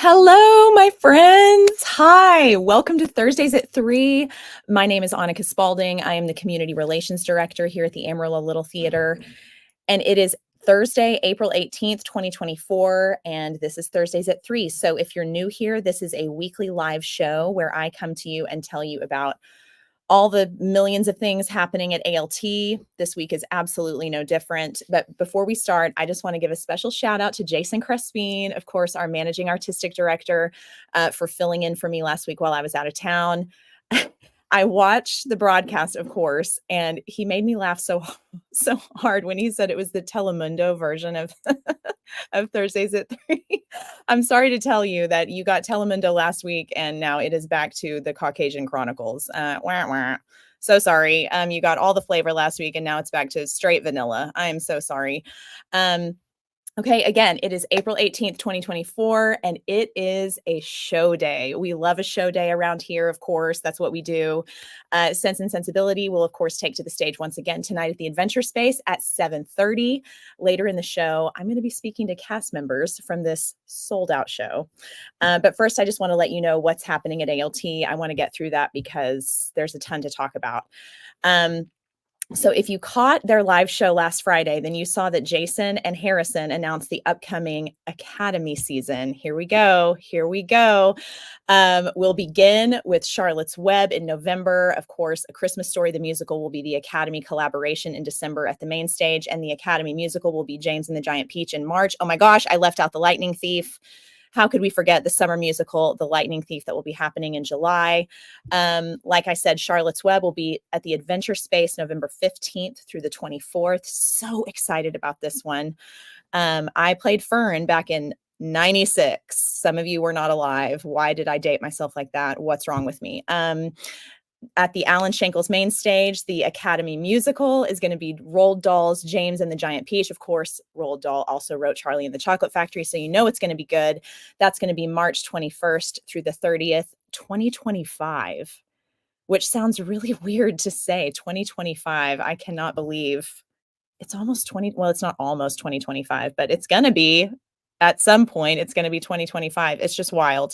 Hello, my friends. Hi, welcome to Thursdays at 3. My name is Annika Spalding. I am the Community Relations Director here at the Amarillo Little Theater. And it is Thursday, April 18th, 2024, and this is Thursdays at 3. So if you're new here, this is a weekly live show where I come to you and tell you about all the millions of things happening at ALT. This week is absolutely no different. But before we start, I just want to give a special shout out to Jason Crespin, of course, our managing artistic director, for filling in for me last week while I was out of town. I watched the broadcast, of course, and he made me laugh so hard when he said it was the Telemundo version of of Thursdays at 3. I'm sorry to tell you that you got Telemundo last week, and now it is back to the Caucasian Chronicles. Wah, wah. So sorry. You got all the flavor last week, and now it's back to straight vanilla. I am so sorry. Okay, again, it is April 18th, 2024, and it is a show day. We love a show day around here, of course. That's what we do. Sense and Sensibility will, of course, take to the stage once again tonight at the Adventure Space at 7:30. Later in the show, I'm going to be speaking to cast members from this sold-out show. But first, I just want to let you know what's happening at ALT. I want to get through that because there's a ton to talk about. So if you caught their live show last Friday, then you saw that Jason and Harrison announced the upcoming Academy season. Here we go. Here we go. We'll begin with Charlotte's Web in November. Of course, A Christmas Story, the musical, will be the Academy collaboration in December at the main stage, and the Academy musical will be James and the Giant Peach in March. Oh my gosh, I left out The Lightning Thief. How could we forget the summer musical, The Lightning Thief, that will be happening in July? Like I said, Charlotte's Web will be at the Adventure Space November 15th through the 24th. So excited about this one. I played Fern back in 96. Some of you were not alive. Why did I date myself like that? What's wrong with me? At the Alan Shankles main stage, the Academy musical is going to be Roald Dahl's James and the Giant Peach. Of course, Roald Dahl also wrote Charlie and the Chocolate Factory, so you know it's going to be good. That's going to be March 21st through the 30th, 2025, which sounds really weird to say, 2025. I cannot believe it's almost 20. Well, it's not almost 2025, but it's going to be. At some point, it's going to be 2025. It's just wild.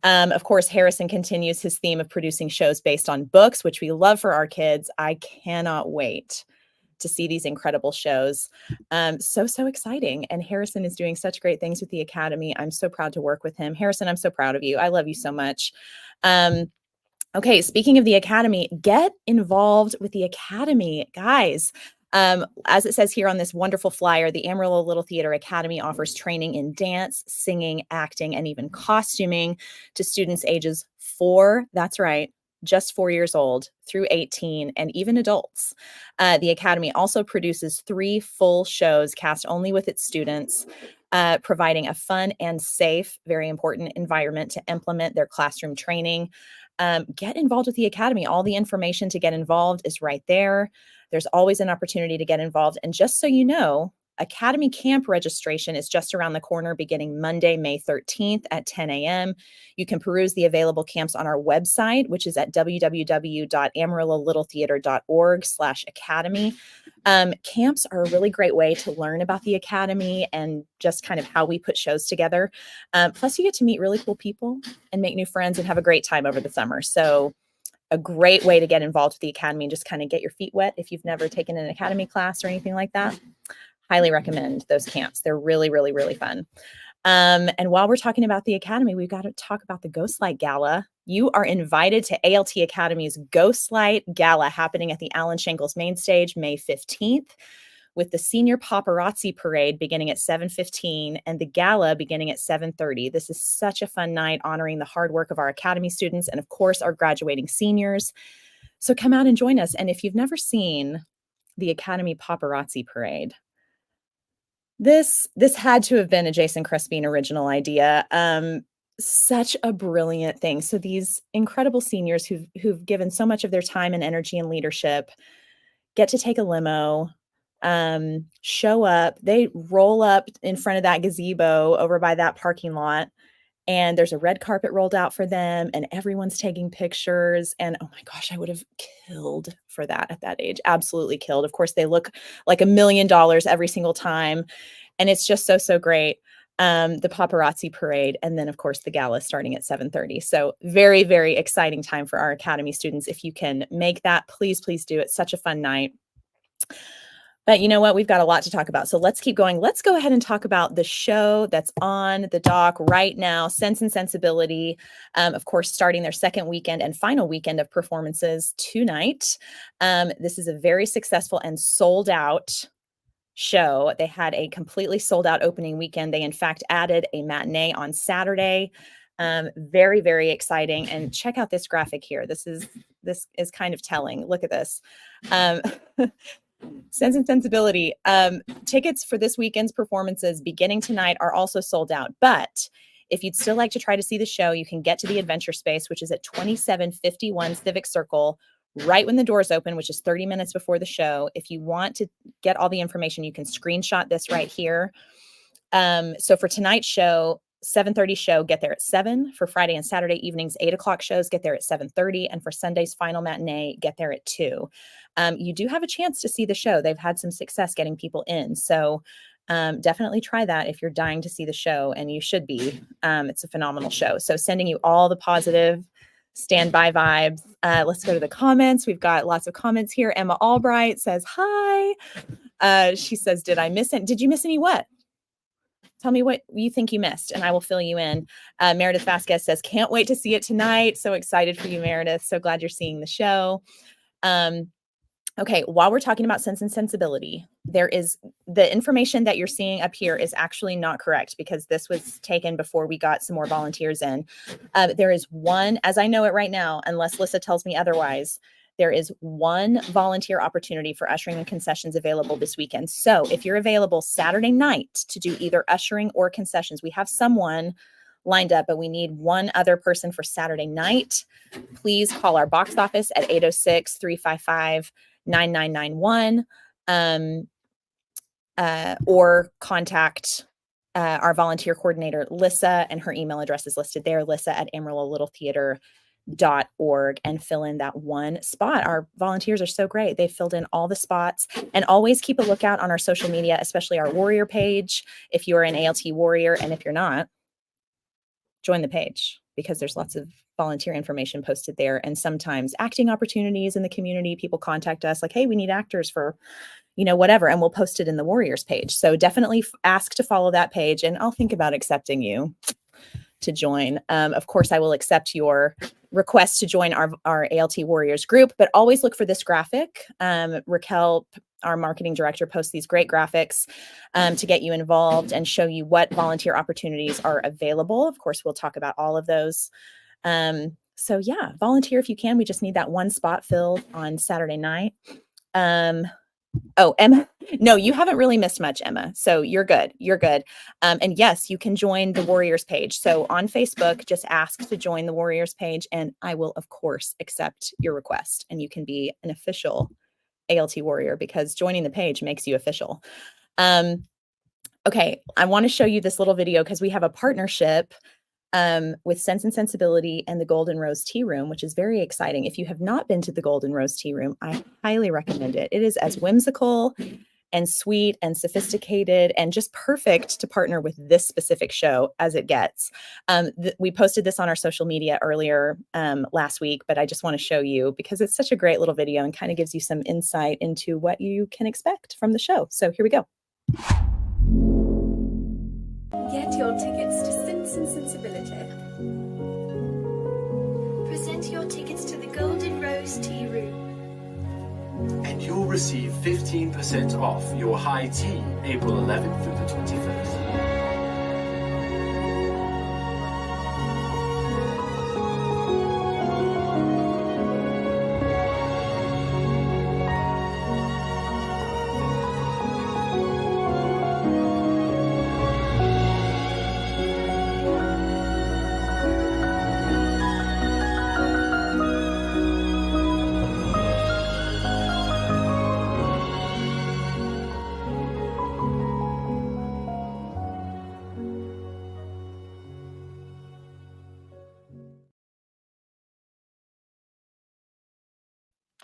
Of course, Harrison continues his theme of producing shows based on books, which we love for our kids. I cannot wait to see these incredible shows. So exciting. And Harrison is doing such great things with the Academy. I'm so proud to work with him. Harrison, I'm so proud of you. I love you so much. Okay, speaking of the Academy, get involved with the Academy, guys. As it says here on this wonderful flyer, the Amarillo Little Theater Academy offers training in dance, singing, acting, and even costuming to students ages 4, that's right, just 4 years old, through 18, and even adults. The Academy also produces 3 full shows cast only with its students, providing a fun and safe, very important environment to implement their classroom training. Get involved with the Academy. All the information to get involved is right there. There's always an opportunity to get involved. And just so you know, Academy Camp registration is just around the corner beginning Monday, May 13th at 10 a.m. You can peruse the available camps on our website, which is at www.amarillolittletheater.org/academy. Camps are a really great way to learn about the Academy and just kind of how we put shows together. Plus, you get to meet really cool people and make new friends and have a great time over the summer. So a great way to get involved with the Academy and just kind of get your feet wet if you've never taken an Academy class or anything like that. Highly recommend those camps. They're really, really, really fun. And while we're talking about the Academy, we've got to talk about the Ghostlight Gala. You are invited to ALT Academy's Ghostlight Gala happening at the Alan Shankles main stage May 15th, with the senior paparazzi parade beginning at 7:15 and the gala beginning at 7:30. This is such a fun night honoring the hard work of our Academy students and, of course, our graduating seniors. So come out and join us. And if you've never seen the Academy paparazzi parade, this had to have been a Jason Crespin original idea. Such a brilliant thing. So these incredible seniors who've given so much of their time and energy and leadership get to take a limo, show up. They roll up in front of that gazebo over by that parking lot, and there's a red carpet rolled out for them, and everyone's taking pictures. And oh my gosh, I would have killed for that at that age. Absolutely killed. Of course, they look like $1 million every single time, and it's just so great. the paparazzi parade, and then, of course, the gala starting at 7:30. So very, very exciting time for our Academy students. If you can make that, please, please do. It's such a fun night. But you know what? We've got a lot to talk about. So let's keep going. Let's go ahead and talk about the show that's on the dock right now, Sense and Sensibility. Of course, starting their second weekend and final weekend of performances tonight. This is a very successful and sold out show. They had a completely sold out opening weekend. They, in fact, added a matinee on Saturday. Very, very exciting. And check out this graphic here. This is kind of telling. Look at this. Sense and Sensibility. Tickets for this weekend's performances beginning tonight are also sold out. But if you'd still like to try to see the show, you can get to the Adventure Space, which is at 2751 Civic Circle, right when the doors open, which is 30 minutes before the show. If you want to get all the information, you can screenshot this right here. So for tonight's show, 7:30 show, get there at 7. For Friday and Saturday evenings, 8 o'clock shows, get there at 7:30. And for Sunday's final matinee, get there at 2. You do have a chance to see the show. They've had some success getting people in. So definitely try that if you're dying to see the show, and you should be. It's a phenomenal show. So sending you all the positive standby vibes. Let's go to the comments. We've got lots of comments here. Emma Albright says, hi. She says, did I miss it? Did you miss any what? Tell me what you think you missed, and I will fill you in. Meredith Vasquez says, can't wait to see it tonight. So excited for you, Meredith. So glad you're seeing the show. Okay, while we're talking about Sense and Sensibility, there is the information that you're seeing up here is actually not correct, because this was taken before we got some more volunteers in. There is one, as I know it right now, unless Lissa tells me otherwise, there is one volunteer opportunity for ushering and concessions available this weekend. So if you're available Saturday night to do either ushering or concessions, we have someone lined up, but we need one other person for Saturday night. Please call our box office at 806-355-9991, or contact our volunteer coordinator, Lissa, and her email address is listed there, lissa@amarillo.org, and fill in that one spot. Our volunteers are so great. They filled in all the spots. And always keep a lookout on our social media, especially our warrior page, if you're an ALT warrior. And if you're not, join the page, because there's lots of volunteer information posted there. And sometimes acting opportunities in the community, people contact us like, hey, we need actors for, whatever, and we'll post it in the warriors page. So definitely ask to follow that page, and I'll think about accepting you to join. Of course, I will accept your request to join our ALT Warriors group, but always look for this graphic. Raquel, our marketing director, posts these great graphics to get you involved and show you what volunteer opportunities are available. Of course, we'll talk about all of those. So yeah, volunteer if you can. We just need that one spot filled on Saturday night. Oh, Emma, no, you haven't really missed much, Emma. So you're good. You're good. And yes, you can join the Warriors page. So on Facebook, just ask to join the Warriors page, and I will, of course, accept your request. And you can be an official ALT Warrior, because joining the page makes you official. Okay, I want to show you this little video because we have a partnership with Sense and Sensibility and the Golden Rose Tea Room, which is very exciting. If you have not been to the Golden Rose Tea Room, I highly recommend it. It is as whimsical and sweet and sophisticated and just perfect to partner with this specific show as it gets. We posted this on our social media earlier last week, but I just want to show you because it's such a great little video and kind of gives you some insight into what you can expect from the show. So here we go. Get your tickets to Sense and Sensibility. Present your tickets to the Golden Rose Tea Room. And you'll receive 15% off your high tea April 11th through the 21st.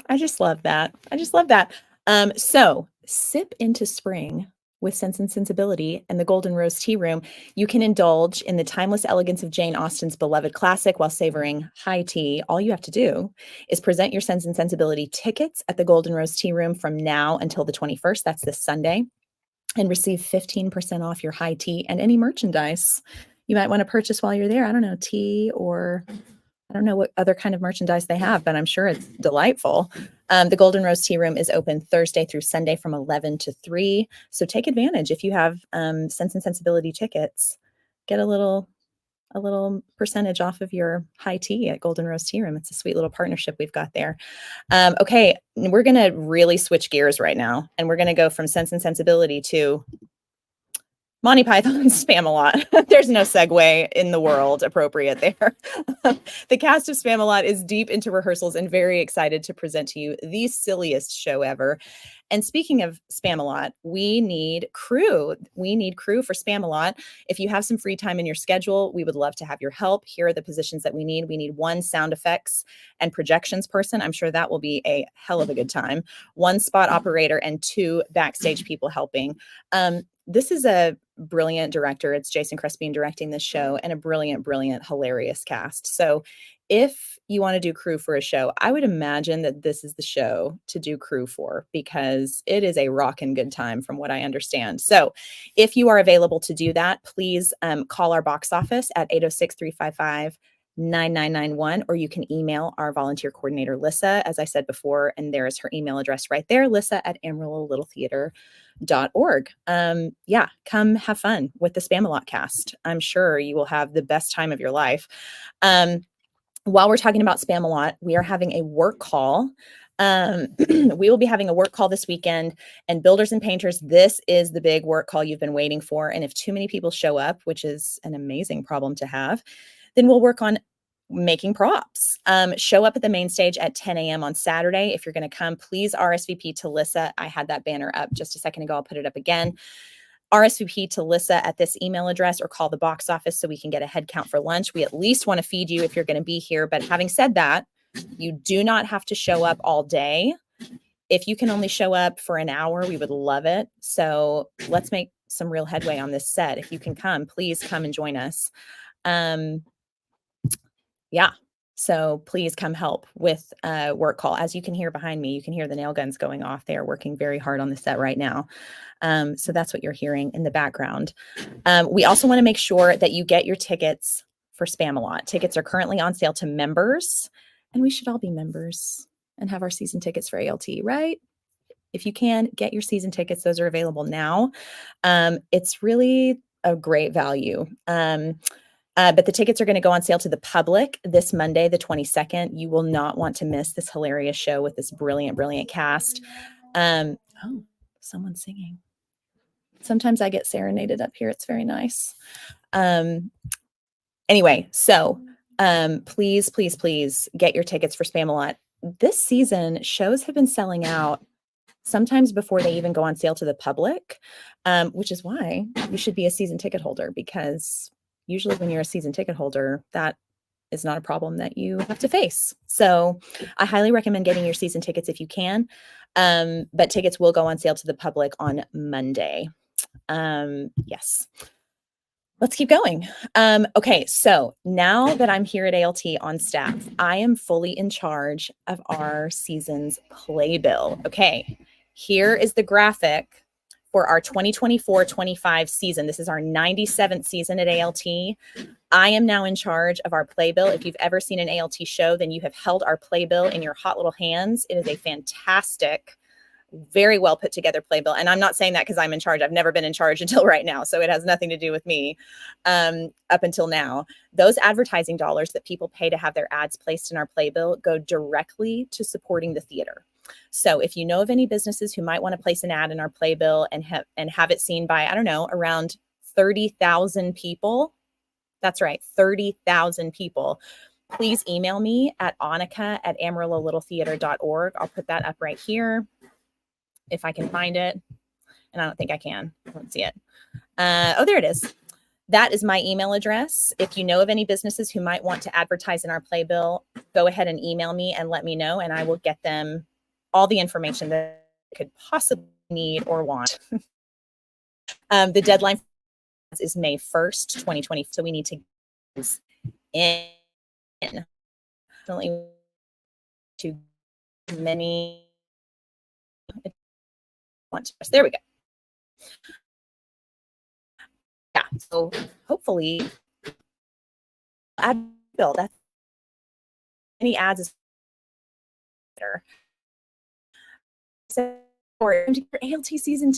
I just love that. I just love that. So sip into spring with Sense and Sensibility and the Golden Rose Tea Room, you can indulge in the timeless elegance of Jane Austen's beloved classic while savoring high tea. All you have to do is present your Sense and Sensibility tickets at the Golden Rose Tea Room from now until the 21st. That's this Sunday, and receive 15% off your high tea and any merchandise you might want to purchase while you're there. I don't know, tea, or I don't know what other kind of merchandise they have, but I'm sure it's delightful. The Golden Rose Tea Room is open Thursday through Sunday from 11 to 3. So take advantage. If you have Sense and Sensibility tickets, get a little percentage off of your high tea at Golden Rose Tea Room. It's a sweet little partnership we've got there. Okay, we're going to really switch gears right now, and we're going to go from Sense and Sensibility to Monty Python's Spamalot. There's no segue in the world appropriate there. The cast of Spamalot is deep into rehearsals and very excited to present to you the silliest show ever. And speaking of Spamalot, we need crew. We need crew for Spamalot. If you have some free time in your schedule, we would love to have your help. Here are the positions that we need. We need 1 sound effects and projections person. I'm sure that will be a hell of a good time. 1 spot operator and 2 backstage people helping. This is a brilliant director. It's Jason Crespin directing this show, and a brilliant, hilarious cast. So if you want to do crew for a show, I would imagine that this is the show to do crew for, because it is a rockin' good time from what I understand. So if you are available to do that, please call our box office at 806-355-9991, or you can email our volunteer coordinator, Lissa, as I said before, and there is her email address right there, lissa@amarillo.org. Yeah, come have fun with the Spamalot cast. I'm sure you will have the best time of your life. While we're talking about Spamalot, we are having a work call. We will be having a work call this weekend, and builders and painters, this is the big work call you've been waiting for. And if too many people show up, which is an amazing problem to have, then we'll work on making props. Show up at the main stage at 10 a.m. on Saturday. If you're going to come, please RSVP to Lissa. I had that banner up just a second ago. I'll put it up again. RSVP to Lissa at this email address, or call the box office so we can get a head count for lunch. We at least want to feed you if you're going to be here. But having said that, you do not have to show up all day. If you can only show up for an hour, we would love it. So let's make some real headway on this set. If you can come, please come and join us. Yeah. So please come help with work call. As you can hear behind me, you can hear the nail guns going off. They are working very hard on the set right now. So that's what you're hearing in the background. We also want to make sure that you get your tickets for Spamalot. Tickets are currently on sale to members, and we should all be members and have our season tickets for ALT, right? If you can, get your season tickets. Those are available now. It's really a great value. But the tickets are going to go on sale to the public this Monday, the 22nd. You will not want to miss this hilarious show with this brilliant cast. Oh, someone's singing. Sometimes I get serenaded up here. It's very nice. Anyway, so please get your tickets for Spamalot. This season, shows have been selling out sometimes before they even go on sale to the public, which is why you should be a season ticket holder, because usually when you're a season ticket holder, that is not a problem that you have to face. So I highly recommend getting your season tickets if you can. But tickets will go on sale to the public on Monday. Yes. Let's keep going. Okay, so now that I'm here at ALT on staff, I am fully in charge of our season's playbill. Okay, here is the graphic for our 2024-25 season. This is our 97th season at ALT. I am now in charge of our playbill. If you've ever seen an ALT show, then you have held our playbill in your hot little hands. It is a fantastic, very well put together playbill. And I'm not saying that because I'm in charge. I've never been in charge until right now. So it has nothing to do with me up until now. Those advertising dollars that people pay to have their ads placed in our playbill go directly to supporting the theater. So if you know of any businesses who might want to place an ad in our playbill and have it seen by, I don't know, around 30,000 people, that's right, 30,000 people, please email me at Annika@AmarilloLittleTheater.org. I'll put that up right here if I can find it. And I don't think I can. I don't see it. Oh, there it is. That is my email address. If you know of any businesses who might want to advertise in our playbill, go ahead and email me and let me know, and I will get them all the information that they could possibly need or want. The deadline is May 1st, 2020. So we need to get in. Definitely to many. There we go. Yeah. So hopefully, ad bill. That's any ads is better. So for your ALT season,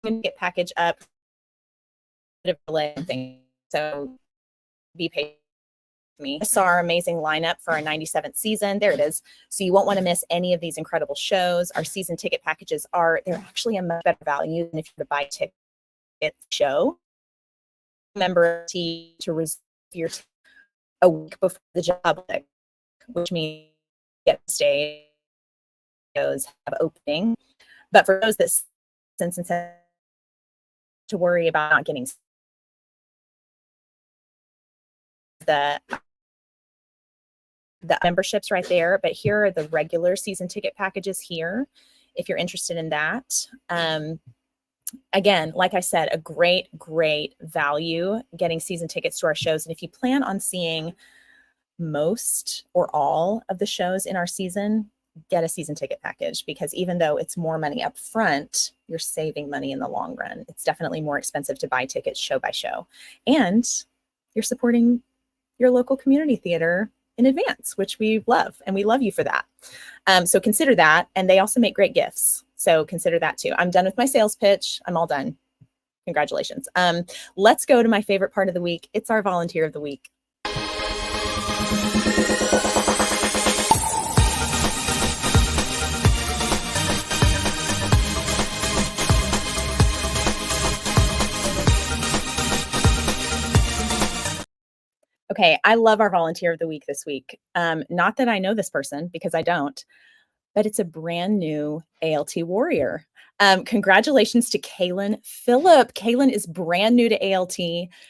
get package up. Thing. So be patient. Me. I saw our amazing lineup for our 97th season. There it is. So you won't want to miss any of these incredible shows. Our season ticket packages they're actually a much better value than if you're to buy ticket show. Remember to reserve your a week before the job, which means get stay shows have opening. But for those that since to worry about not getting the memberships right there, but here are the regular season ticket packages here if you're interested in that. Again, like I said, a great value getting season tickets to our shows. And if you plan on seeing most or all of the shows in our season, get a season ticket package, because even though it's more money up front, you're saving money in the long run. It's definitely more expensive to buy tickets show by show, and you're supporting your local community theater in advance, which we love, and we love you for that. So consider that. And they also make great gifts. So consider that too. I'm done with my sales pitch. I'm all done. Congratulations. Let's go to my favorite part of the week. It's our volunteer of the week. Okay, I love our volunteer of the week this week. Not that I know this person, because I don't, but it's a brand new ALT warrior. Congratulations to Kaylin Phillip. Kaylin is brand new to ALT.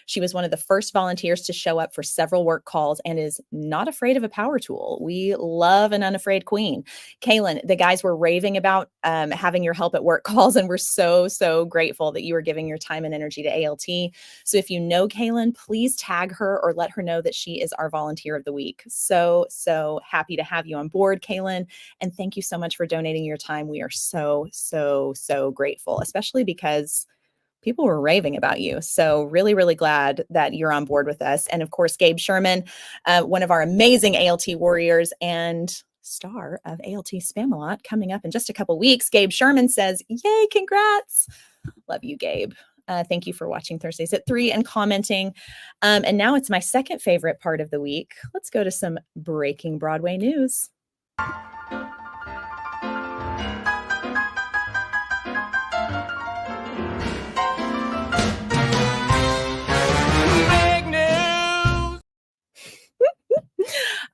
She was one of the first volunteers to show up for several work calls and is not afraid of a power tool. We love an unafraid queen. Kaylin, the guys were raving about having your help at work calls, and we're so grateful that you are giving your time and energy to ALT. So if you know Kaylin, please tag her or let her know that she is our volunteer of the week. So happy to have you on board, Kaylin. And thank you so much for donating your time. We are so grateful, especially because people were raving about you. So really glad that you're on board with us. And of course, Gabe Sherman, one of our amazing ALT warriors and star of ALT Spamalot, coming up in just a couple weeks. Gabe Sherman says, yay, congrats. Love you, Gabe. Thank you for watching Thursdays at 3 and commenting. And now it's my second favorite part of the week. Let's go to some breaking Broadway news.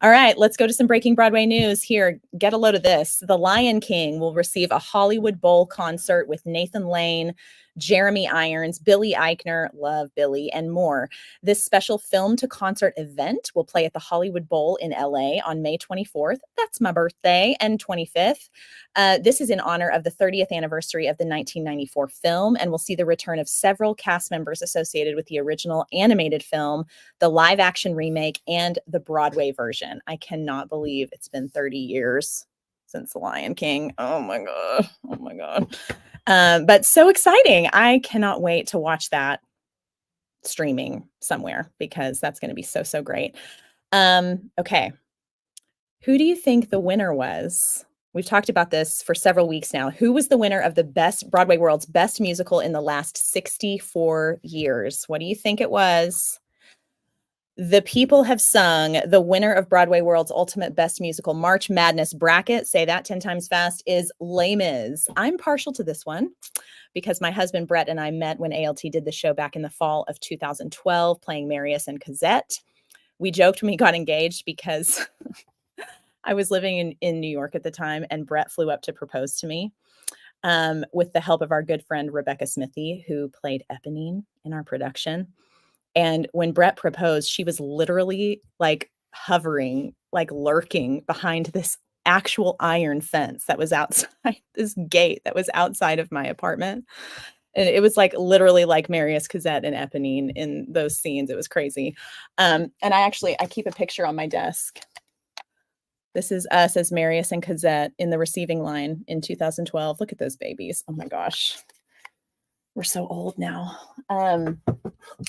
All right, let's go to some breaking Broadway news here. Get a load of this. The Lion King will receive a Hollywood Bowl concert with Nathan Lane, Jeremy Irons, Billy Eichner, love Billy, and more. This special film to concert event will play at the Hollywood Bowl in LA on May 24th. That's my birthday, and 25th. This is in honor of the 30th anniversary of the 1994 film, and we'll see the return of several cast members associated with the original animated film, the live action remake, and the Broadway version. I cannot believe it's been 30 years since The Lion King. Oh my God. But so exciting. I cannot wait to watch that streaming somewhere, because that's going to be so great. Okay. Who do you think the winner was? We've talked about this for several weeks now. Who was the winner of the best Broadway World's best musical in the last 64 years? What do you think it was? The people have sung. The winner of Broadway World's ultimate best musical March Madness bracket, say that 10 times fast, is Les Mis. I'm partial to this one because my husband Brett and I met when ALT did the show back in the fall of 2012, playing Marius and Cosette. We joked when we got engaged because I was living in New York at the time, and Brett flew up to propose to me with the help of our good friend Rebecca Smithy, who played Eponine in our production. And when Brett proposed, she was literally like hovering, like lurking behind this actual iron fence that was outside, this gate that was outside of my apartment. And it was like literally like Marius Cosette and Eponine in those scenes. It was crazy. And I keep a picture on my desk. This is us as Marius and Cosette in the receiving line in 2012. Look at those babies. Oh my gosh. We're so old now.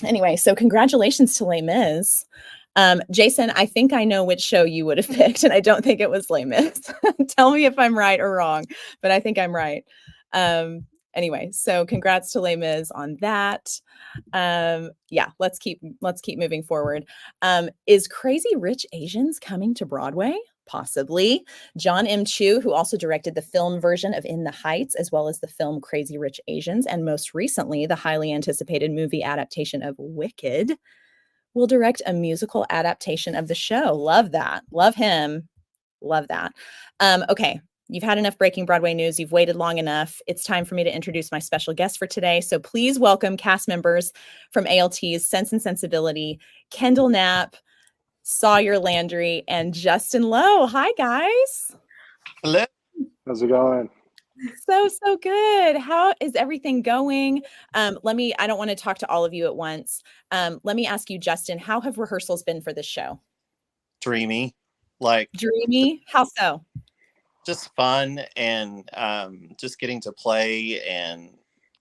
Anyway, so congratulations to Les Mis. Jason, I think I know which show you would have picked, and I don't think it was Les Mis. Tell me if I'm right or wrong, but I think I'm right. Anyway, so congrats to Les Mis on that. Yeah, let's keep moving forward. Is Crazy Rich Asians coming to Broadway? Possibly. John M. Chu, who also directed the film version of In the Heights, as well as the film Crazy Rich Asians, and most recently, the highly anticipated movie adaptation of Wicked, will direct a musical adaptation of the show. Love that. Love him. Love that. Okay. You've had enough breaking Broadway news. You've waited long enough. It's time for me to introduce my special guest for today. So please welcome cast members from ALT's Sense and Sensibility, Kendall Knapp, Sawyer Landry, and Justin Lowe. Hi, guys. Hello. How's it going? So good. How is everything going? I don't want to talk to all of you at once. Let me ask you, Justin, how have rehearsals been for this show? Dreamy. Dreamy? How so? Just fun and just getting to play and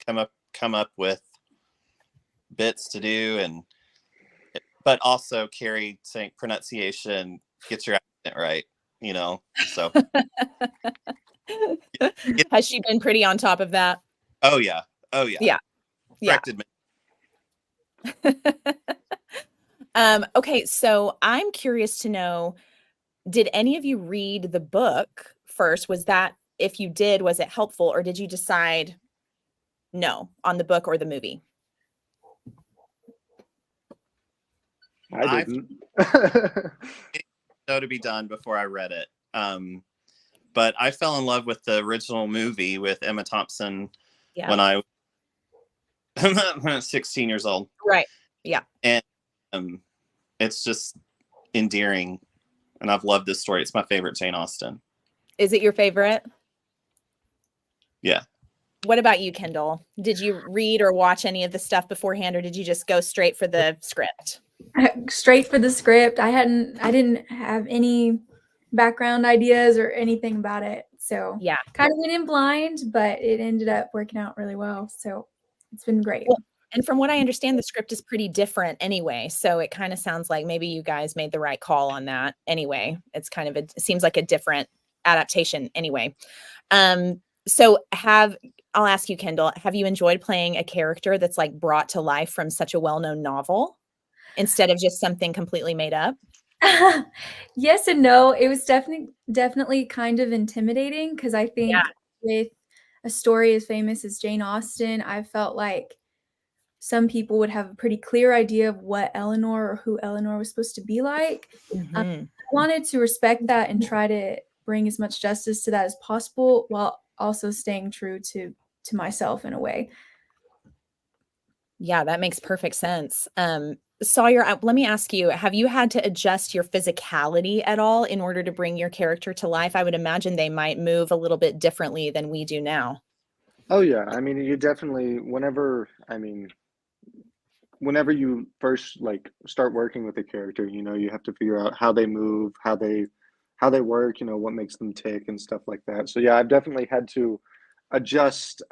come up with bits to do, but also Carrie saying pronunciation, get your accent right, so. Has she been pretty on top of that? Oh yeah. Yeah. Corrected me. Okay, so I'm curious to know, did any of you read the book first? If you did, was it helpful, or did you decide no on the book or the movie? I didn't. Show to be done before I read it. But I fell in love with the original movie with Emma Thompson when I was 16 years old. Right. Yeah. And it's just endearing. And I've loved this story. It's my favorite Jane Austen. Is it your favorite? Yeah. What about you, Kendall? Did you read or watch any of the stuff beforehand, or did you just go straight for the script? Straight for the script. I didn't have any background ideas or anything about it. So yeah, kind of went in blind, but it ended up working out really well. So it's been great. Well, and from what I understand, the script is pretty different anyway. So it kind of sounds like maybe you guys made the right call on that anyway. It's kind of it seems like a different adaptation anyway. So I'll ask you, Kendall, have you enjoyed playing a character that's like brought to life from such a well-known novel instead of just something completely made up? Yes and no. It was definitely kind of intimidating because I think with a story as famous as Jane Austen, I felt like some people would have a pretty clear idea of what Eleanor or who Eleanor was supposed to be like. Mm-hmm. I wanted to respect that and try to bring as much justice to that as possible while also staying true to myself in a way. Yeah, that makes perfect sense. Sawyer, let me ask you, have you had to adjust your physicality at all in order to bring your character to life? I would imagine they might move a little bit differently than we do now. Oh yeah, I mean, you definitely whenever you first start working with a character, you have to figure out how they move, how they work, what makes them tick and stuff like that. So yeah, I've definitely had to adjust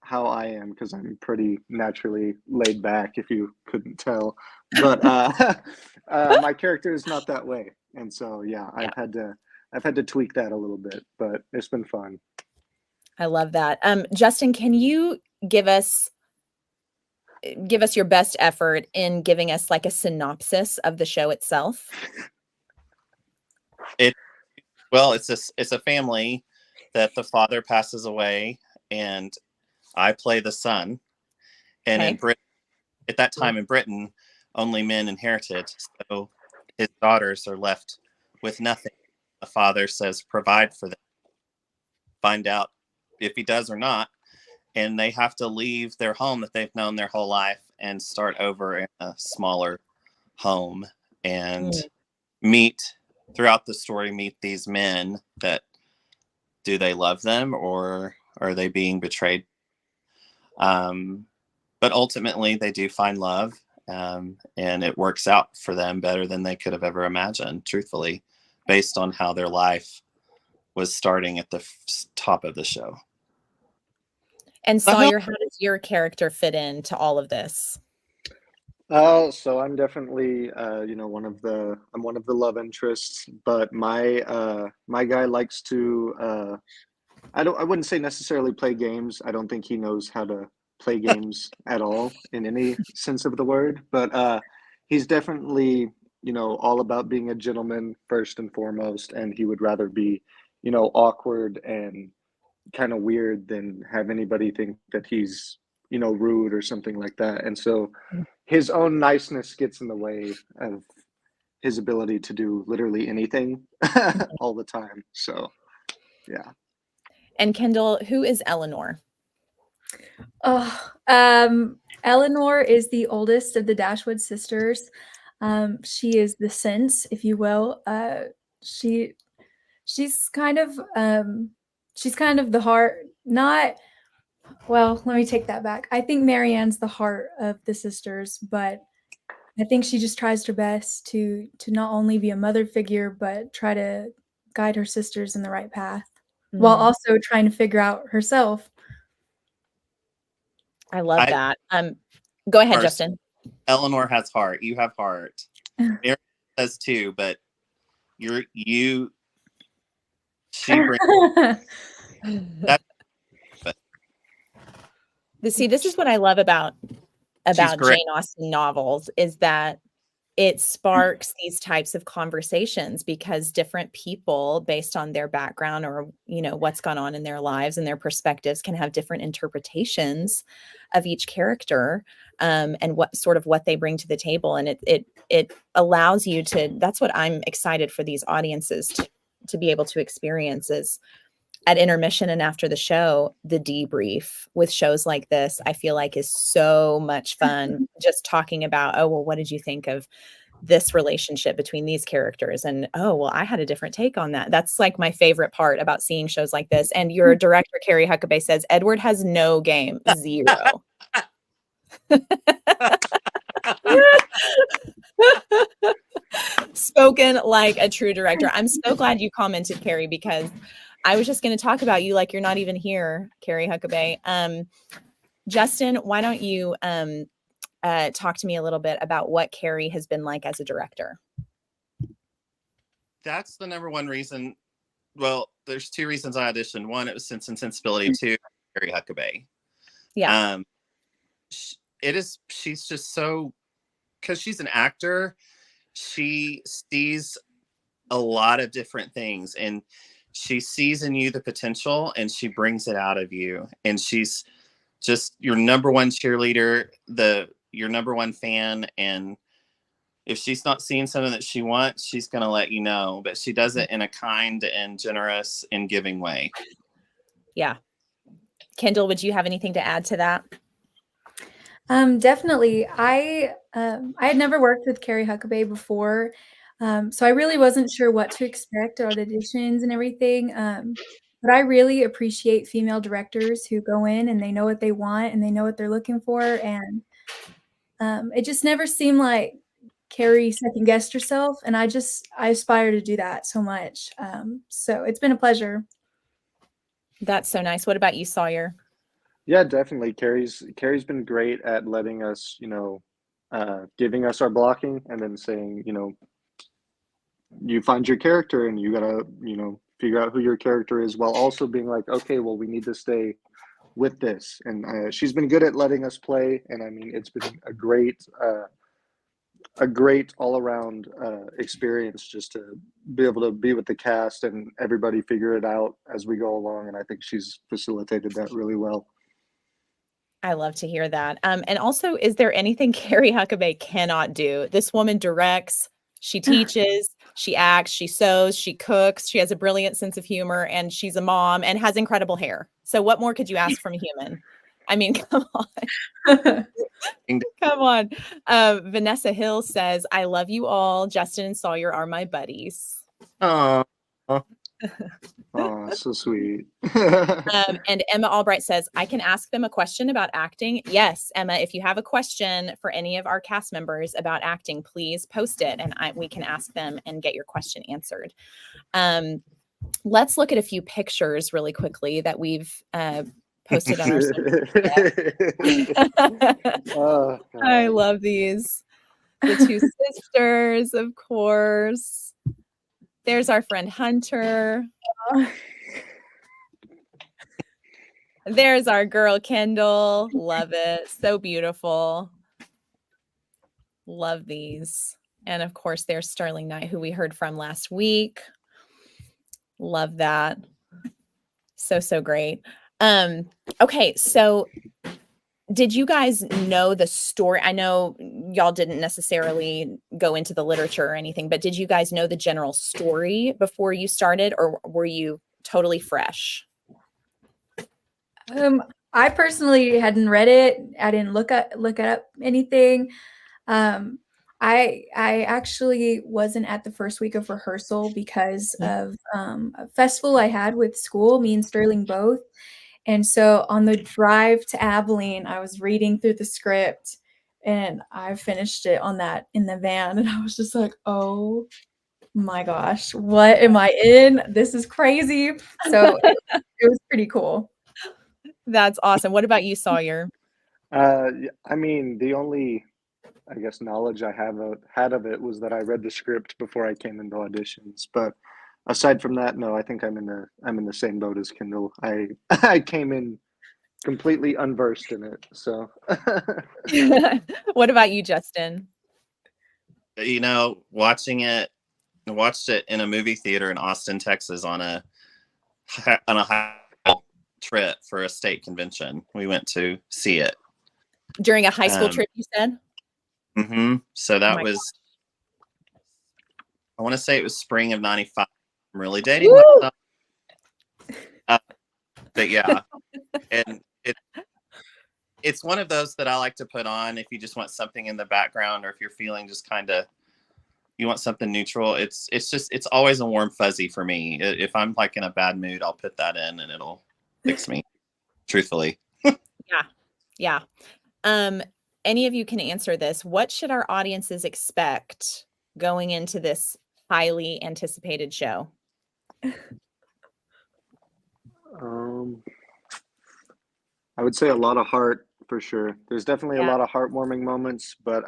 how I am because I'm pretty naturally laid back, if you couldn't tell. But my character is not that way, and so yeah, I've had to tweak that a little bit, but it's been fun. I love that. Justin, can you give us your best effort in giving us like a synopsis of the show itself? It's a family that the father passes away, and I play the son. And in Britain, at that time in Britain, only men inherited, so his daughters are left with nothing. The father says, provide for them. Find out if he does or not, and they have to leave their home that they've known their whole life and start over in a smaller home and throughout the story meet these men that do they love them or are they being betrayed? But ultimately, they do find love, and it works out for them better than they could have ever imagined, truthfully, based on how their life was starting at the top of the show. And Sawyer, how does your character fit into all of this? So I'm definitely, I'm one of the love interests, but my guy likes to, I wouldn't say necessarily play games. I don't think he knows how to play games at all in any sense of the word, but he's definitely, all about being a gentleman first and foremost, and he would rather be, awkward and kind of weird than have anybody think that he's, rude or something like that. And so his own niceness gets in the way of his ability to do literally anything all the time. So, yeah. And Kendall, who is Eleanor? Oh, Eleanor is the oldest of the Dashwood sisters. She is the sense, if you will. She's kind of the heart. Not well. Let me take that back. I think Marianne's the heart of the sisters, but I think she just tries her best to not only be a mother figure, but try to guide her sisters in the right path, while also trying to figure out herself. I love that. Go ahead, Justin. Eleanor has heart. You have heart. Mary does too, but she brings that. See, this is what I love about Jane Austen novels, is that it sparks these types of conversations, because different people, based on their background or, what's gone on in their lives and their perspectives, can have different interpretations of each character, and what they bring to the table. And it allows you to, that's what I'm excited for these audiences to be able to experience, is at intermission and after the show, the debrief with shows like this, I feel like is so much fun. Just talking about, oh, well, what did you think of this relationship between these characters? And, oh, well, I had a different take on that. That's like my favorite part about seeing shows like this. And your director, Carrie Huckabee, says Edward has no game, 0. Spoken like a true director. I'm so glad you commented, Carrie, because I was just going to talk about you like you're not even here, Carrie Huckabee. Justin, why don't you talk to me a little bit about what Carrie has been like as a director? That's the number one reason. Well, there's 2 reasons I auditioned. One, it was Sense and Sensibility. 2, Carrie Huckabee. Yeah. She's just so, because she's an actor, she sees a lot of different things, and she sees in you the potential, and she brings it out of you. And she's just your number one cheerleader, your number one fan. And if she's not seeing something that she wants, she's going to let you know, but she does it in a kind and generous and giving way. Yeah. Kendall, would you have anything to add to that? Definitely. I had never worked with Carrie Huckabee before, so I really wasn't sure what to expect at auditions and everything. But I really appreciate female directors who go in and they know what they want and they know what they're looking for. And it just never seemed like Carrie second-guessed herself. And I aspire to do that so much. So it's been a pleasure. That's so nice. What about you, Sawyer? Yeah, definitely. Carrie's been great at letting us, giving us our blocking and then saying, you find your character and you gotta, figure out who your character is, while also being like, okay, well, we need to stay with this. And she's been good at letting us play. And I mean, it's been a great all around experience just to be able to be with the cast and everybody figure it out as we go along. And I think she's facilitated that really well. I love to hear that. And also, is there anything Carrie Huckabee cannot do? This woman directs, she teaches, she acts, she sews, she cooks, she has a brilliant sense of humor, and she's a mom and has incredible hair. So what more could you ask from a human? I mean, come on. Come on. Vanessa Hill says, I love you all. Justin and Sawyer are my buddies. Oh, Oh, so sweet. And Emma Albright says, I can ask them a question about acting. Yes, Emma, if you have a question for any of our cast members about acting, please post it and we can ask them and get your question answered. Let's look at a few pictures really quickly that we've posted on our social media. Oh, I God. love these. The two sisters, of course. There's our friend Hunter. There's our girl Kendall. Love it. So beautiful. Love these. And of course, there's Sterling Knight, who we heard from last week. Love that. So great. Okay, so did you guys know the story? I know y'all didn't necessarily go into the literature or anything, but did you guys know the general story before you started, or were you totally fresh? I personally hadn't read it. I didn't look up anything. I actually wasn't at the first week of rehearsal because of a festival I had with school, me and Sterling both. And so on the drive to Abilene, I was reading through the script and I finished it in the van. And I was just like, oh my gosh, what am I in? This is crazy. So it was pretty cool. That's awesome. What about you, Sawyer? I mean, the only, I guess, knowledge I had of it was that I read the script before I came into auditions. But aside from that, no, I think I'm in the same boat as Kendall. I I came in completely unversed in it. So What about you, Justin? You know, watched it in a movie theater in Austin, Texas on a high trip for a state convention. We went to see it. During a high school trip, you said? So that was, I want to say it was spring of 95. I'm really dating myself. But yeah, and it's one of those that I like to put on if you just want something in the background, or if you're feeling just kind of, you want something neutral. It's always a warm fuzzy for me. If I'm like in a bad mood, I'll put that in and it'll fix me, truthfully. Yeah. Any of you can answer this. What should our audiences expect going into this highly anticipated show? I would say a lot of heart for sure. There's definitely a lot of heartwarming moments, but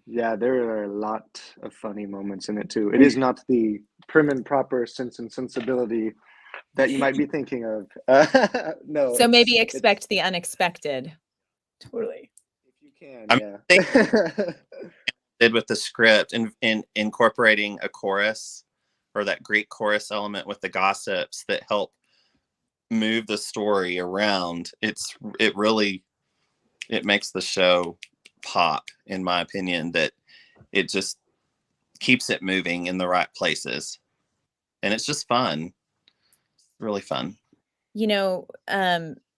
yeah, there are a lot of funny moments in it too. It is not the prim and proper Sense and Sensibility that you might be thinking of. No. So maybe expect the unexpected. Totally. If you can, yeah. Did with the script and in incorporating a chorus, or that Greek chorus element with the gossips that help move the story around. It makes the show pop, in my opinion, that it just keeps it moving in the right places. And it's just fun. Really fun. You know,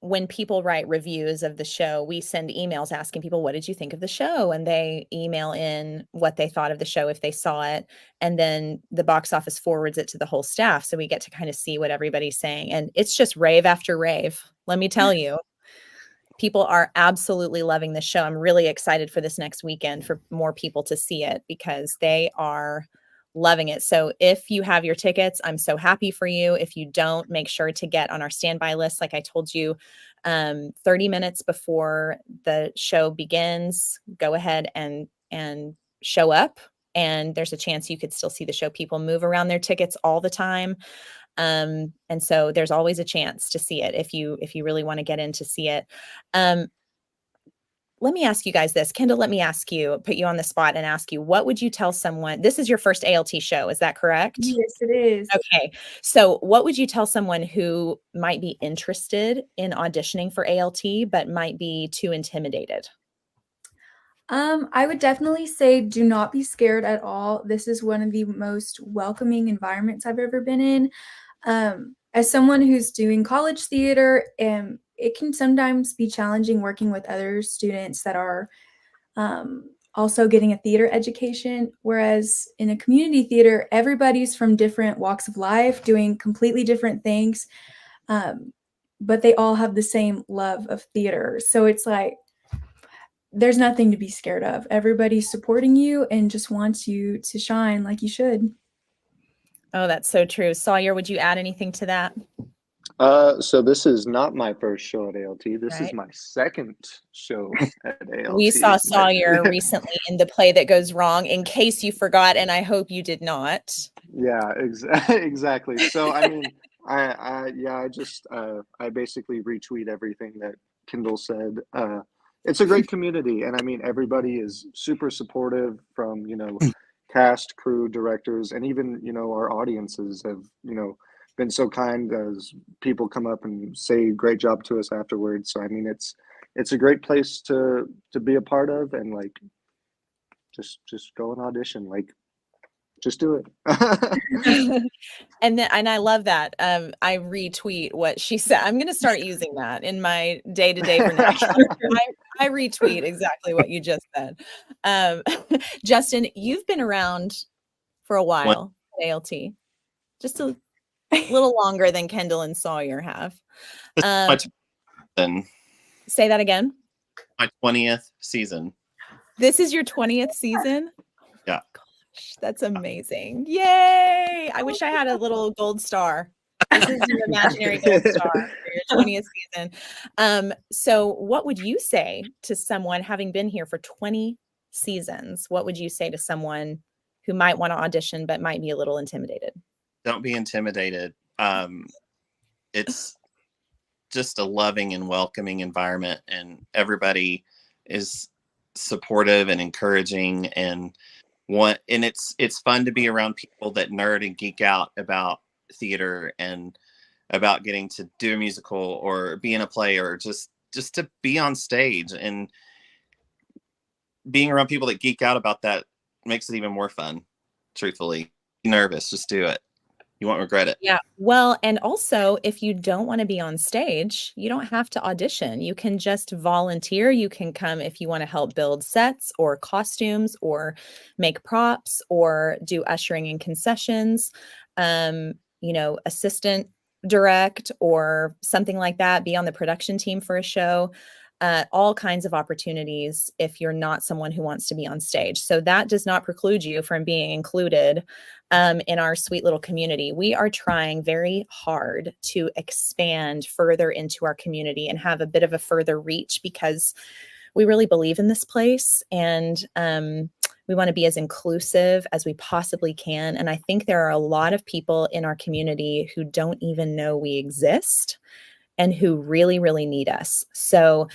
when people write reviews of the show, we send emails asking people, what did you think of the show? And they email in what they thought of the show if they saw it. And then the box office forwards it to the whole staff. So we get to kind of see what everybody's saying. And it's just rave after rave. Let me tell you, people are absolutely loving the show. I'm really excited for this next weekend for more people to see it because they are loving it. So if you have your tickets, I'm so happy for you. If you don't, make sure to get on our standby list. Like I told you, 30 minutes before the show begins, go ahead and show up. And there's a chance you could still see the show. People move around their tickets all the time. And so there's always a chance to see it if you really want to get in to see it. Let me ask you guys this. Kendall, let me ask you, put you on the spot and ask you, what would you tell someone? This is your first ALT show, is that correct? Yes, it is. Okay. So what would you tell someone who might be interested in auditioning for ALT, but might be too intimidated? I would definitely say do not be scared at all. This is one of the most welcoming environments I've ever been in. As someone who's doing college theater, it can sometimes be challenging working with other students that are also getting a theater education. Whereas in a community theater, everybody's from different walks of life doing completely different things. But they all have the same love of theater. So it's like, there's nothing to be scared of. Everybody's supporting you and just wants you to shine like you should. Oh, that's so true. Sawyer, would you add anything to that? So this is not my first show at ALT. This is Right. my second show at ALT. We saw Sawyer recently in The Play That Goes Wrong, in case you forgot, and I hope you did not. Yeah, exactly. So I mean, I basically retweet everything that Kendall said. It's a great community, and I mean, everybody is super supportive from, cast, crew, directors, and even, our audiences have, been so kind as people come up and say great job to us afterwards. So I mean, it's a great place to be a part of, and like just go and audition, like just do it. And I love that. I retweet what she said. I'm going to start using that in my day-to-day vernacular. I retweet exactly what you just said. Justin, you've been around for a while at ALT, just a little longer than Kendall and Sawyer have. Say that again. My 20th season. This is your 20th season? Yeah. Gosh, that's amazing. Yay! I wish I had a little gold star. This is your imaginary gold star for your 20th season. So what would you say to someone having been here for 20 seasons? What would you say to someone who might want to audition but might be a little intimidated? Don't be intimidated. It's just a loving and welcoming environment, and everybody is supportive and encouraging, and it's fun to be around people that nerd and geek out about theater and about getting to do a musical or be in a play, or just to be on stage. And being around people that geek out about that makes it even more fun. Truthfully, be nervous, just do it. You won't regret it. Yeah. Well, and also, if you don't want to be on stage, you don't have to audition. You can just volunteer. You can come if you want to help build sets or costumes or make props or do ushering and concessions, assistant direct or something like that, be on the production team for a show. All kinds of opportunities if you're not someone who wants to be on stage. So that does not preclude you from being included in our sweet little community. We are trying very hard to expand further into our community and have a bit of a further reach, because we really believe in this place, and we want to be as inclusive as we possibly can. And I think there are a lot of people in our community who don't even know we exist and who really, really need us. So,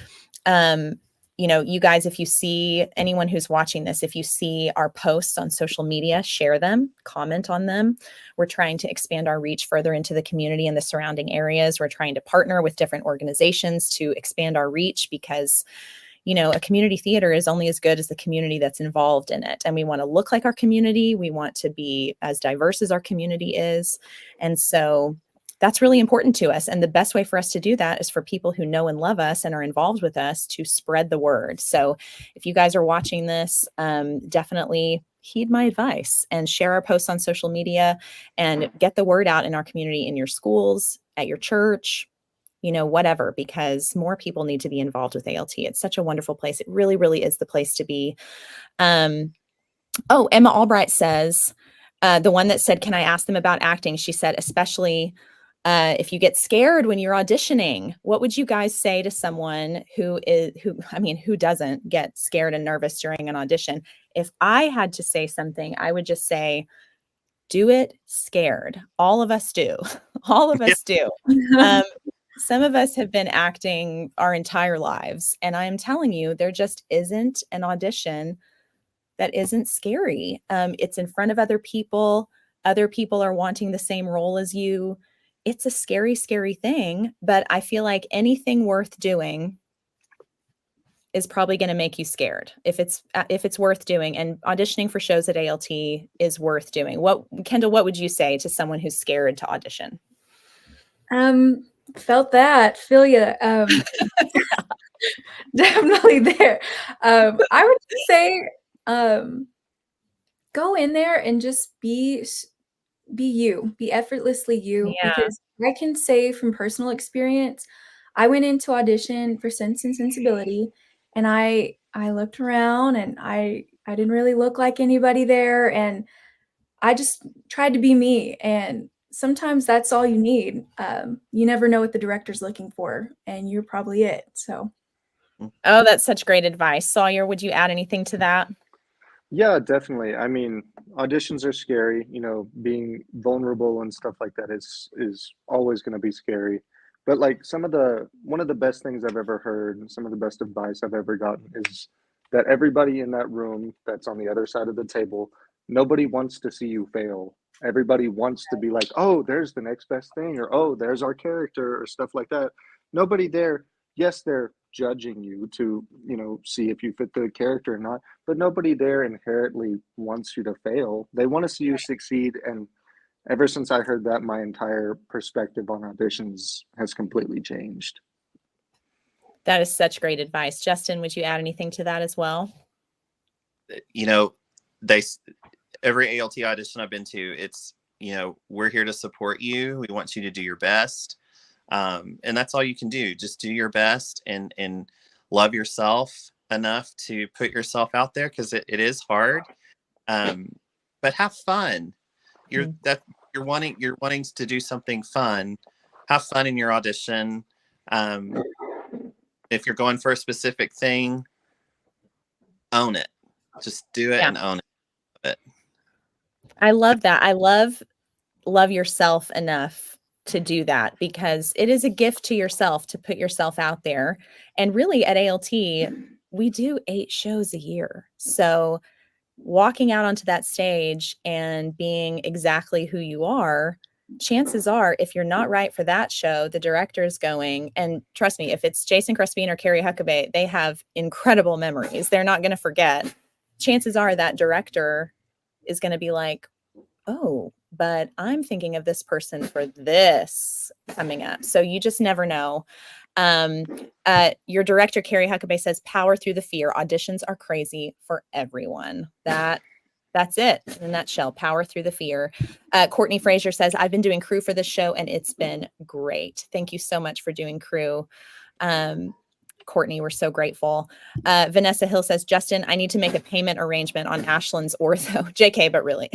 you guys, if you see anyone who's watching this, if you see our posts on social media, share them, comment on them. We're trying to expand our reach further into the community and the surrounding areas. We're trying to partner with different organizations to expand our reach, because a community theater is only as good as the community that's involved in it. And we want to look like our community. We want to be as diverse as our community is. And so that's really important to us. And the best way for us to do that is for people who know and love us and are involved with us to spread the word. So if you guys are watching this, definitely heed my advice and share our posts on social media and get the word out in our community, in your schools, at your church, whatever, because more people need to be involved with ALT. It's such a wonderful place. It really, really is the place to be. Emma Albright says, the one that said, can I ask them about acting? She said, especially if you get scared when you're auditioning. What would you guys say to someone who doesn't get scared and nervous during an audition? If I had to say something, I would just say, do it scared. All of us do. All of us do. Some of us have been acting our entire lives, and I am telling you, there just isn't an audition that isn't scary. It's in front of other people. Other people are wanting the same role as you. It's a scary, scary thing, but I feel like anything worth doing is probably going to make you scared if it's worth doing. And auditioning for shows at ALT is worth doing. Kendall, what would you say to someone who's scared to audition? Feel you. Definitely there. I would say Go in there and just be you, be effortlessly you, Yeah. because I can say from personal experience, I went into audition for Sense and Sensibility, and I looked around and I didn't really look like anybody there, and I just tried to be me, and sometimes that's all you need. You never know what the director's looking for, and you're probably it. So Oh, that's such great advice. Sawyer, would you add anything to that? Yeah, definitely. I mean, auditions are scary, being vulnerable and stuff like that is always going to be scary. But like one of the best things I've ever heard and some of the best advice I've ever gotten is that everybody in that room that's on the other side of the table, nobody wants to see you fail. Everybody wants to be like, "Oh, there's the next best thing," or "Oh, there's our character," or stuff like that. Nobody there, yes, they're judging you to, see if you fit the character or not, but nobody there inherently wants you to fail. They want to see you succeed. And ever since I heard that, my entire perspective on auditions has completely changed. That is such great advice. Justin, would you add anything to that as well? You know, they every ALT audition I've been to, it's, we're here to support you. We want you to do your best. And that's all you can do. Just do your best and love yourself enough to put yourself out there, because it is hard. But have fun. You're wanting to do something fun. Have fun in your audition. If you're going for a specific thing, own it. Just do it and own it. I love that. I love yourself enough to do that, because it is a gift to yourself to put yourself out there. And really at ALT, we do 8 shows a year. So walking out onto that stage and being exactly who you are, chances are, if you're not right for that show, the director's going, and trust me, if it's Jason Crespin or Carrie Huckabee, they have incredible memories. They're not going to forget. Chances are that director is going to be like, oh, but I'm thinking of this person for this coming up. So you just never know. Your director, Carrie Huckabee, says, power through the fear. Auditions are crazy for everyone. That's it in a nutshell. Power through the fear. Courtney Frazier says, I've been doing crew for this show and it's been great. Thank you so much for doing crew. Courtney, we're so grateful. Vanessa Hill says, Justin, I need to make a payment arrangement on Ashland's ortho. JK, but really.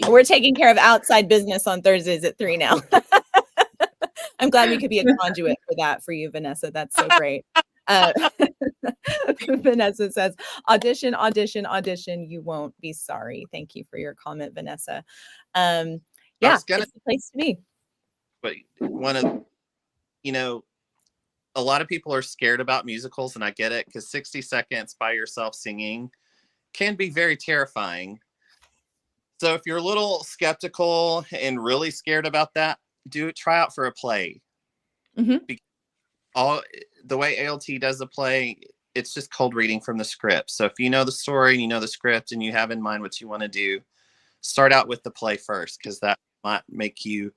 We're taking care of outside business on Thursdays at 3 now. I'm glad we could be a conduit for that for you, Vanessa. That's so great. Vanessa says, audition, audition, audition. You won't be sorry. Thank you for your comment, Vanessa. Yeah, it's the place to be. But a lot of people are scared about musicals, and I get it, because 60 seconds by yourself singing can be very terrifying. So if you're a little skeptical and really scared about that, try out for a play. Mm-hmm. The way ALT does the play, it's just cold reading from the script. So if you know the story and you know the script and you have in mind what you want to do, start out with the play first, because that might make you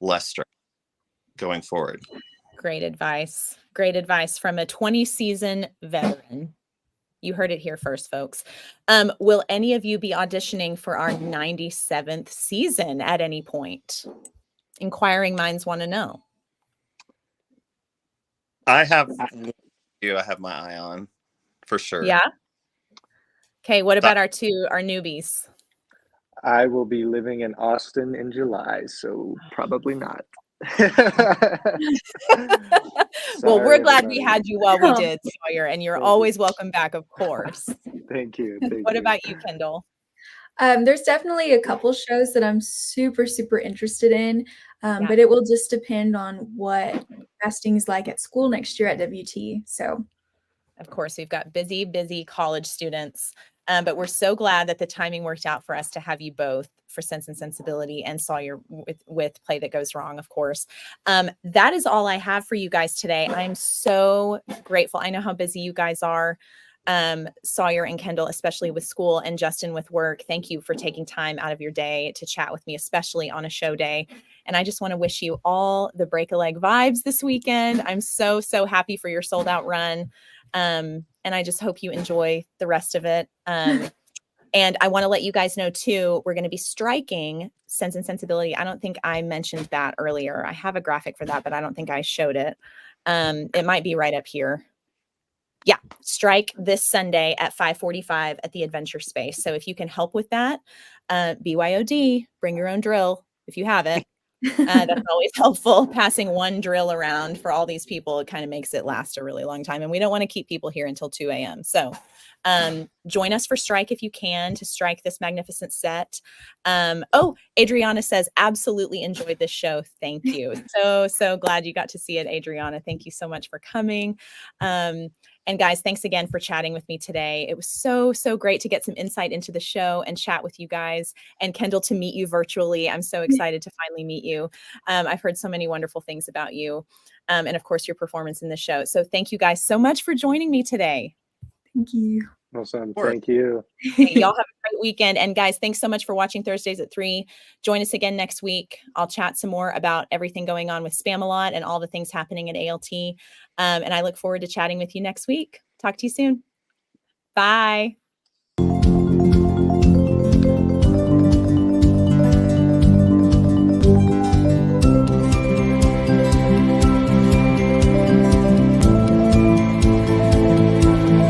less stressed going forward. Great advice. Great advice from a 20-season veteran. You heard it here first, folks. Will any of you be auditioning for our 97th season at any point? Inquiring minds want to know. I have my eye on, for sure. Yeah. Okay. What about our newbies? I will be living in Austin in July, so probably not. Well, we're glad we had you while we did, Sawyer, and you're always welcome back, of course. Thank you. What about you, Kendall? There's definitely a couple shows that I'm super, super interested in, but it will just depend on what casting is like at school next year at WT. So, of course, we've got busy college students, but we're so glad that the timing worked out for us to have you both for Sense and Sensibility, and Sawyer with Play That Goes Wrong, of course. That is all I have for you guys today. I'm so grateful. I know how busy you guys are. Sawyer and Kendall, especially with school, and Justin with work. Thank you for taking time out of your day to chat with me, especially on a show day. And I just want to wish you all the break a leg vibes this weekend. I'm so happy for your sold out run. and I just hope you enjoy the rest of it. And I want to let you guys know too, we're going to be striking Sense and Sensibility. I don't think I mentioned that earlier. I have a graphic for that, but I don't think I showed it. It might be right up here. Yeah, strike this Sunday at 5:45 at the Adventure Space. So if you can help with that, BYOD, bring your own drill if you have it. That's always helpful. Passing one drill around for all these people, it kind of makes it last a really long time. And we don't want to keep people here until 2 a.m. So join us for strike if you can to strike this magnificent set. Oh, Adriana says, absolutely enjoyed this show. Thank you. So glad you got to see it, Adriana. Thank you so much for coming. And guys, thanks again for chatting with me today. It was so great to get some insight into the show and chat with you guys, and Kendall, to meet you virtually. I'm so excited to finally meet you. I've heard so many wonderful things about you, and of course your performance in the show. So thank you guys so much for joining me today. Thank you. Awesome. Thank you. Okay, y'all have a great weekend. And guys, thanks so much for watching Thursdays at 3. Join us again next week. I'll chat some more about everything going on with Spamalot and all the things happening at ALT. And I look forward to chatting with you next week. Talk to you soon. Bye.